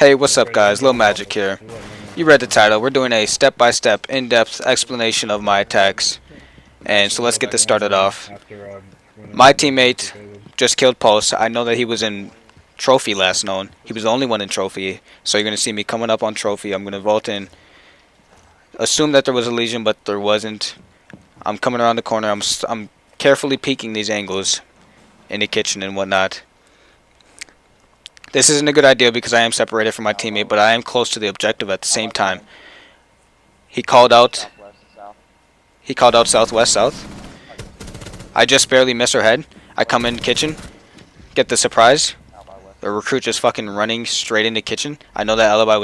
Hey, what's up guys? Lil Magic here. You read the title. We're doing a step-by-step, in-depth explanation of my attacks. And so let's get this started off. My teammate just killed Pulse. I know that he was in Trophy last known. He was the only one in Trophy. So you're going to see me coming up on Trophy. I'm going to vault in. Assume that there was a Legion, but there wasn't. I'm coming around the corner. I'm carefully peeking these angles in the kitchen and whatnot. This isn't a good idea because I am separated from my teammate, but I am close to the objective at the same time. He called out southwest south. I just barely miss her head. I come in kitchen, get the surprise. The recruit just fucking running straight into kitchen. I know that alibi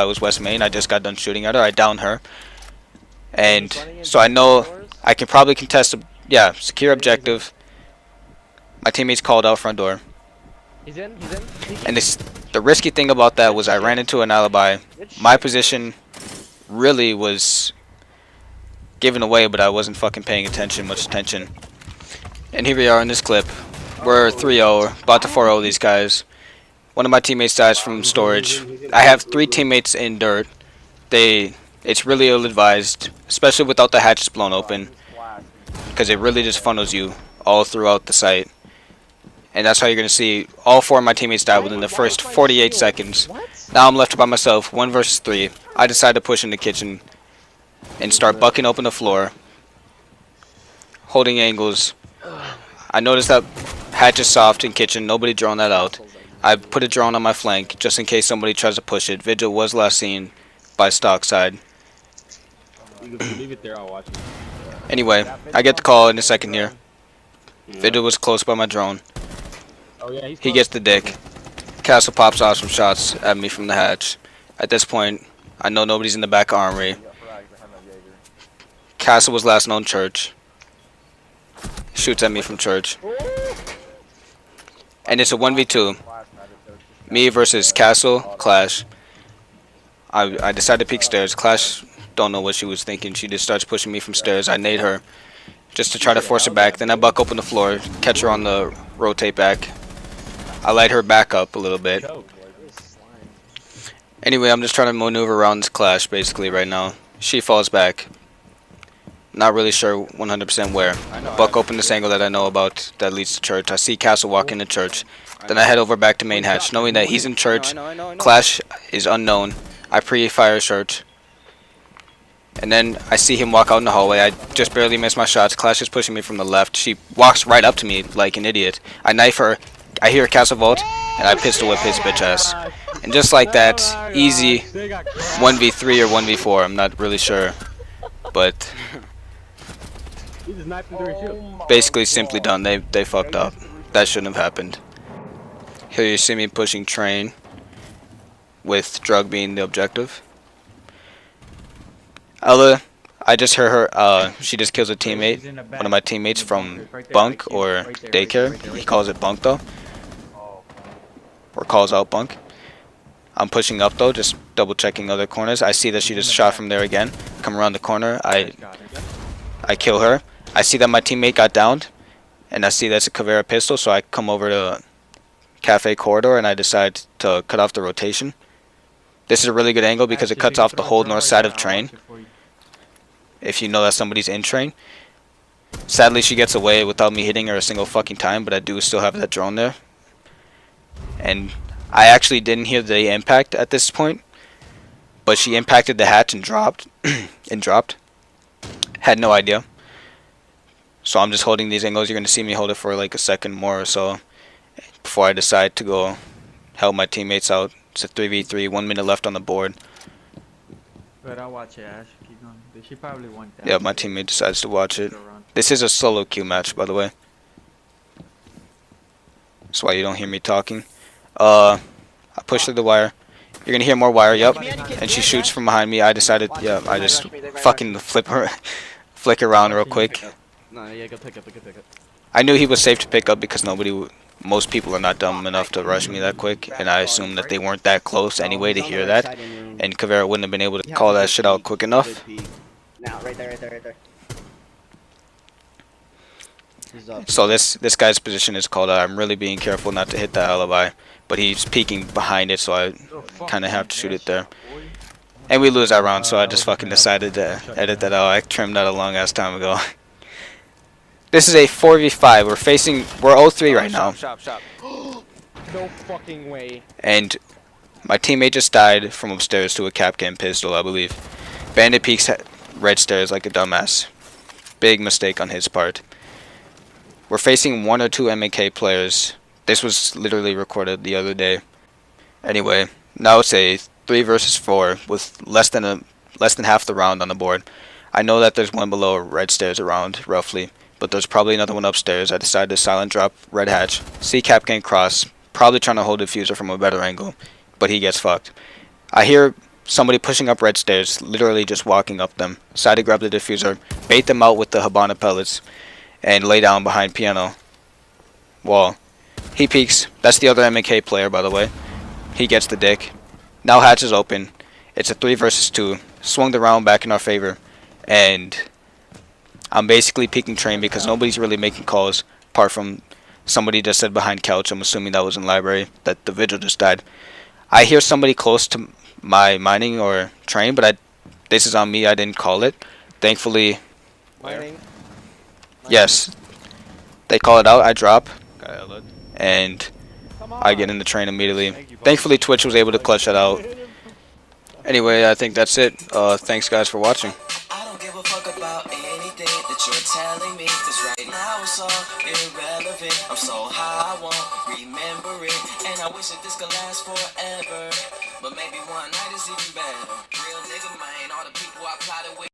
was West Main. I just got done shooting at her. I downed her, and so I know I can probably contest. Yeah, secure objective. My teammate's called out front door. He's in. And the risky thing about that was I ran into an alibi. My position really was given away, but I wasn't fucking paying much attention. And here we are in this clip. We're 3-0, about to 4-0 these guys. One of my teammates dies from storage. I have 3 teammates in dirt. It's really ill-advised, especially without the hatches blown open, because it really just funnels you all throughout the site. And that's how you're going to see all 4 of my teammates die within the first 48 seconds. Now I'm left by myself, 1 versus 3. I decide to push in the kitchen and start bucking open the floor, holding angles. I noticed that hatch is soft in kitchen, nobody drawn that out. I put a drone on my flank just in case somebody tries to push it. Vigil was last seen by stock side. Anyway, I get the call in a second here. Vigil was close by my drone. He gets the dick. Castle pops off some shots at me from the hatch. At this point, I know nobody's in the back armory. Castle was last known church. Shoots at me from church. And it's a 1v2. Me versus Castle, Clash. I decide to peek stairs. Clash, don't know what she was thinking. She just starts pushing me from stairs. I nade her just to try to force her back. Then I buck open the floor, catch her on the rotate back. I light her back up a little bit. Anyway, I'm just trying to maneuver around this Clash basically right now. She falls back. Not really sure 100% where. Buck open this angle that I know about that leads to church. I see Castle walk into church. Then I head over back to main hatch, knowing that he's in church. Clash is unknown. I pre-fire church. And then I see him walk out in the hallway. I just barely miss my shots. Clash is pushing me from the left. She walks right up to me like an idiot. I knife her. I hear Castle vault, and I pistol whip his bitch ass. And just like that, easy 1v3 or 1v4. I'm not really sure, but basically simply done. They fucked up. That shouldn't have happened. Here you see me pushing train, with drug being the objective. Ella, I just heard her, she just kills a teammate, one of my teammates from bunk or daycare. He calls it bunk though, or calls out bunk. I'm pushing up though, just double checking other corners. I see that she just shot from there again. Come around the corner, I kill her. I see that my teammate got downed, and I see that's a Caveira pistol, so I come over to Cafe Corridor and I decide to cut off the rotation. This is a really good angle because it cuts off the whole north side of train, if you know that somebody's in train. Sadly, she gets away without me hitting her a single fucking time, but I do still have that drone there. And I actually didn't hear the impact at this point, but she impacted the hatch and dropped. Had no idea. So I'm just holding these angles. You're going to see me hold it for like a second more or so before I decide to go help my teammates out. It's a 3v3, 1 minute left on the board. But I'll watch it, Ash. Keep going. She probably won that. Yeah, my teammate decides to watch it. This is a solo queue match, by the way. That's why you don't hear me talking. I push through the wire. You're gonna hear more wire, yup. And she shoots from behind me. I decided, yeah, I just fucking flick around real quick. I knew he was safe to pick up because most people are not dumb enough to rush me that quick, and I assumed that they weren't that close anyway to hear that, and Caveira wouldn't have been able to call that shit out quick enough. Now, right there. He's up. So this guy's position is called I'm really being careful not to hit that alibi, but he's peeking behind it, so I kind of have to shoot it there. And we lose that round, so I just fucking decided to edit that out. I trimmed that a long ass time ago. This is a 4v5. We're 0-3 right now. No fucking way. And my teammate just died from upstairs to a Capcan pistol, I believe. Bandit peeks red stairs like a dumbass. Big mistake on his part. We're facing 1 or 2 MK players. This was literally recorded the other day. Anyway, now it's a 3 versus 4 with less than half the round on the board. I know that there's one below red stairs around, roughly, but there's probably another one upstairs. I decided to silent drop red hatch. See Capcan cross, probably trying to hold diffuser from a better angle, but he gets fucked. I hear somebody pushing up red stairs, literally just walking up them. Decide to grab the diffuser, bait them out with the Habana pellets, and lay down behind piano wall. He peeks. That's the other MK player, by the way. He gets the dick. Now hatch is open. It's a 3 versus 2. Swung the round back in our favor, and I'm basically peeking train because nobody's really making calls apart from somebody just said behind couch. I'm assuming that was in library that the vigil just died. I hear somebody close to my mining or train, but this is on me. I didn't call it. Thankfully, Mining. yes, they call it out. I drop, and I get in the train immediately. Thankfully, Twitch was able to clutch that out. Anyway, I think that's it. Thanks, guys, for watching. I don't give a fuck about anything that you're telling me, 'cause right now it's all irrelevant. I'm so high, I won't remember it, and I wish that this could last forever, but maybe one night is even better. Real nigga, man, all the people I plotted with.